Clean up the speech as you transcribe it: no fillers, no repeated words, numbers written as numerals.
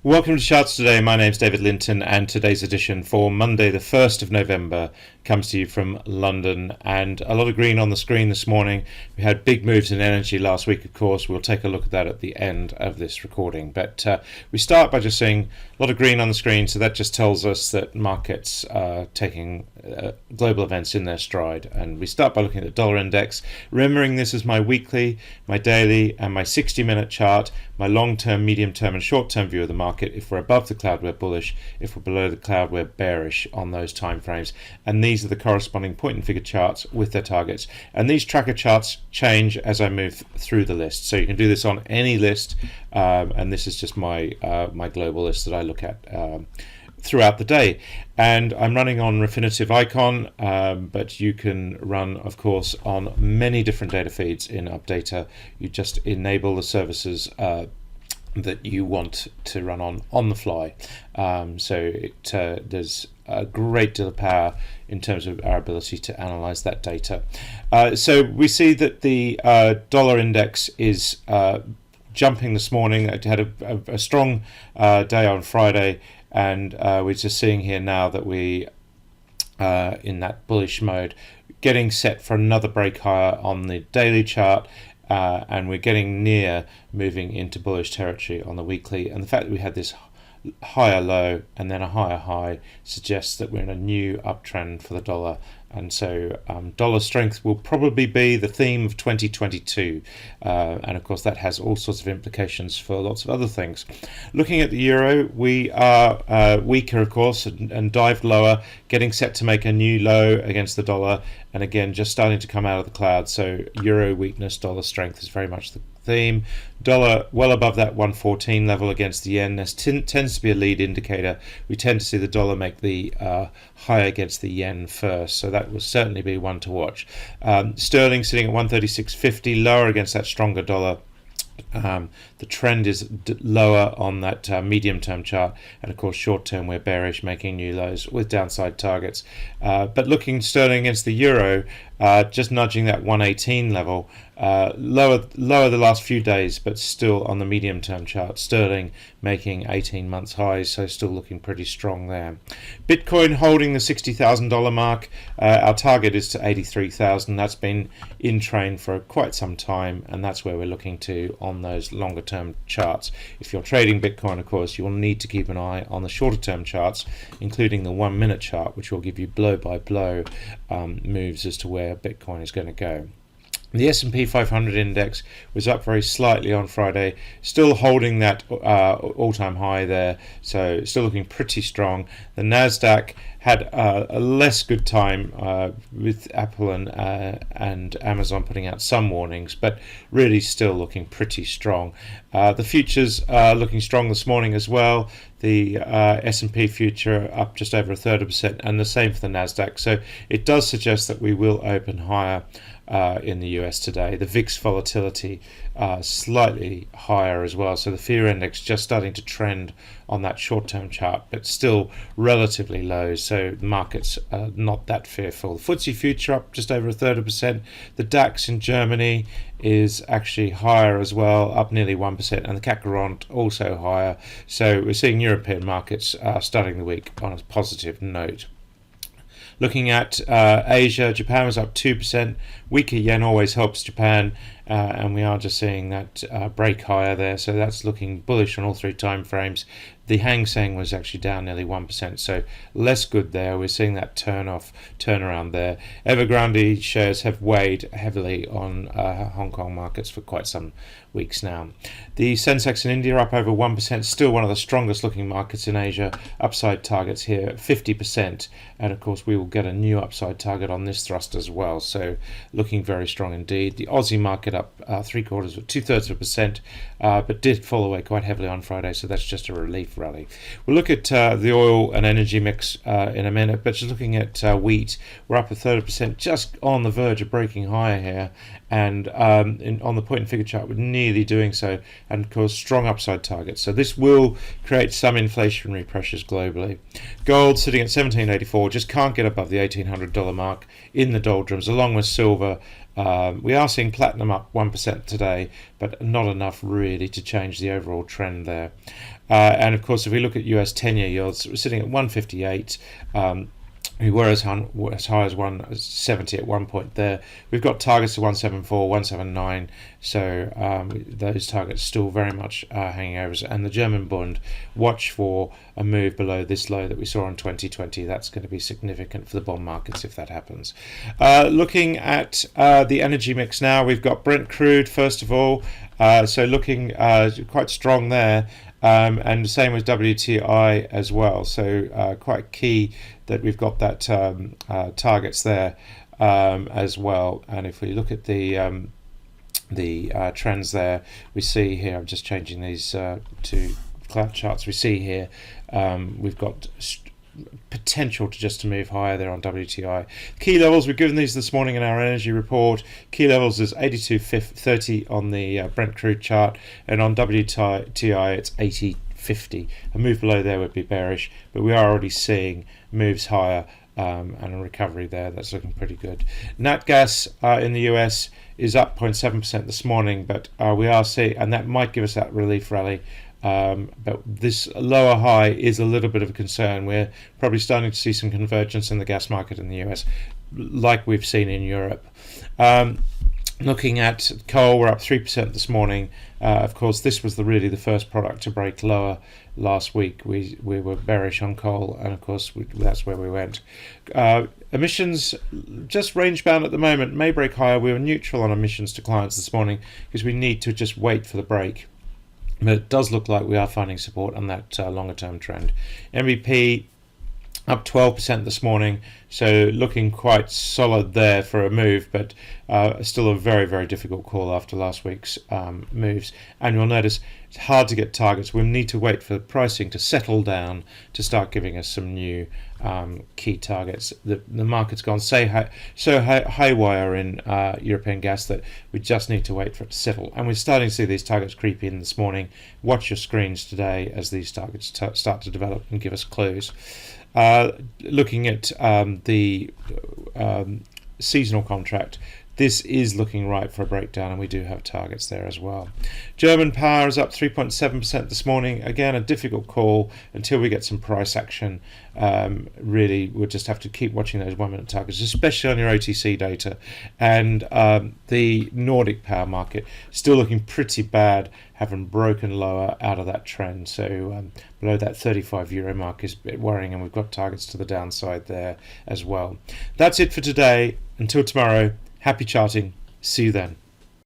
Welcome to Charts Today. My name's David Linton, and today's edition for Monday, the 1st of November, comes to you from London. And a lot of green on the screen this morning. We had big moves in energy last week, of course. We'll take a look at that at the end of this recording. But we start by just seeing a lot of green on the screen, so that just tells us that markets are taking global events in their stride. And we start by looking at the dollar index, remembering this is my weekly, my daily, and my 60-minute chart, my long-term, medium-term, and short-term view of the market. If we're above the cloud, we're bullish. If we're below the cloud, we're bearish on those time frames. And these are the corresponding point and figure charts with their targets. And these tracker charts change as I move through the list. So you can do this on any list. And this is just my global list that I look at throughout the day. And I'm running on Refinitiv Icon, but you can run, of course, on many different data feeds in Updata. You just enable the services that you want to run on the fly. So there's a great deal of power in terms of our ability to analyze that data. So we see that the dollar index is jumping this morning. It had a strong day on Friday, and we're just seeing here now that we in that bullish mode, getting set for another break higher on the daily chart. And we're getting near moving into bullish territory on the weekly. And the fact that we had this higher low and then a higher high suggests that we're in a new uptrend for the dollar. And so dollar strength will probably be the theme of 2022. And of course, that has all sorts of implications for lots of other things. Looking at the euro, we are weaker, of course, and dived lower, getting set to make a new low against the dollar. And again, just starting to come out of the cloud. So euro weakness, dollar strength is very much the theme. Dollar well above that 114 level against the yen. This tends to be a lead indicator. We tend to see the dollar make the high against the yen first, so that will certainly be one to watch. Sterling sitting at 136.50, lower against that stronger dollar. The trend is lower on that medium-term chart, and of course short-term we're bearish, making new lows with downside targets. But looking sterling against the euro, just nudging that 118 level, lower the last few days, but still on the medium-term chart. Sterling making 18 months highs, so still looking pretty strong there. Bitcoin holding the $60,000 mark. Our target is to 83,000. That's been in train for quite some time, and that's where we're looking to on those longer term charts. If you're trading Bitcoin, of course, you will need to keep an eye on the shorter term charts, including the 1 minute chart, which will give you blow by blow moves as to where Bitcoin is going to go. The S&P 500 index was up very slightly on Friday, still holding that all-time high there, so still looking pretty strong. The Nasdaq had a less good time with Apple and Amazon putting out some warnings, but really still looking pretty strong. The futures are looking strong this morning as well. The S&P future up just over 1/3%, and the same for the Nasdaq. So it does suggest that we will open higher in the US today. The VIX volatility slightly higher as well, so the fear index just starting to trend on that short-term chart, but still relatively low, so the markets are not that fearful. The FTSE future up just over 1/3%. The DAX in Germany is actually higher as well, up nearly 1%, and the CAC 40 also higher. So we're seeing European markets starting the week on a positive note. Looking at Asia, Japan was up 2%. Weaker yen always helps Japan, and we are just seeing that break higher there. So that's looking bullish on all three time frames. The Hang Seng was actually down nearly 1%, so less good there. We're seeing that turnaround there. Evergrande shares have weighed heavily on Hong Kong markets for quite some weeks now. The Sensex in India up over 1%, still one of the strongest looking markets in Asia. Upside targets here at 50%, and of course we will get a new upside target on this thrust as well. So looking very strong indeed. The Aussie market up 2/3%, but did fall away quite heavily on Friday, so that's just a relief rally. We'll look at the oil and energy mix in a minute, but just looking at wheat, we're up 1/3%, just on the verge of breaking higher here, and on the point and figure chart we're nearly doing so, and of course strong upside targets. So this will create some inflationary pressures globally. Gold sitting at 1784, just can't get above the $1,800 mark in the doldrums, along with silver We are seeing platinum up 1% today, but not enough really to change the overall trend there. And of course, if we look at US 10-year yields, we're sitting at 158. We were as high as 170 at one point there. We've got targets of 174, 179, so those targets still very much hanging over us. And the German Bund, watch for a move below this low that we saw in 2020. That's going to be significant for the bond markets if that happens. Looking at the energy mix now, we've got Brent Crude first of all, so looking quite strong there. And the same with WTI as well, so quite key that we've got that targets there as well. And if we look at the trends there, we see here, I'm just changing these to cloud charts, we see here we've got potential to move higher there on WTI. Key levels, we've given these this morning in our energy report. Key levels is 82.30 on the Brent Crude chart, and on WTI it's 80.50. A move below there would be bearish, but we are already seeing moves higher and a recovery there. That's looking pretty good. Nat gas in the US is up 0.7% this morning, but we are seeing, and that might give us that relief rally. But this lower high is a little bit of a concern. We're probably starting to see some convergence in the gas market in the US, like we've seen in Europe. Looking at coal, we're up 3% this morning. Of course, this was really the first product to break lower last week. We were bearish on coal, and of course that's where we went. Emissions just range bound at the moment, may break higher. We were neutral on emissions to clients this morning because we need to just wait for the break. But it does look like we are finding support on that longer term trend. MVP up 12% this morning, so looking quite solid there for a move, but still a very, very difficult call after last week's moves. And you'll notice it's hard to get targets. We'll need to wait for the pricing to settle down to start giving us some new key targets. The market's gone so haywire in European gas that we just need to wait for it to settle. And we're starting to see these targets creep in this morning. Watch your screens today as these targets start to develop and give us clues. Looking at the seasonal contract, this is looking right for a breakdown, and we do have targets there as well. German power is up 3.7% this morning. Again, a difficult call until we get some price action. Really, we'll just have to keep watching those 1 minute targets, especially on your OTC data. And the Nordic power market still looking pretty bad, having broken lower out of that trend. So below that €35 mark is a bit worrying, and we've got targets to the downside there as well. That's it for today. Until tomorrow, happy charting. See you then.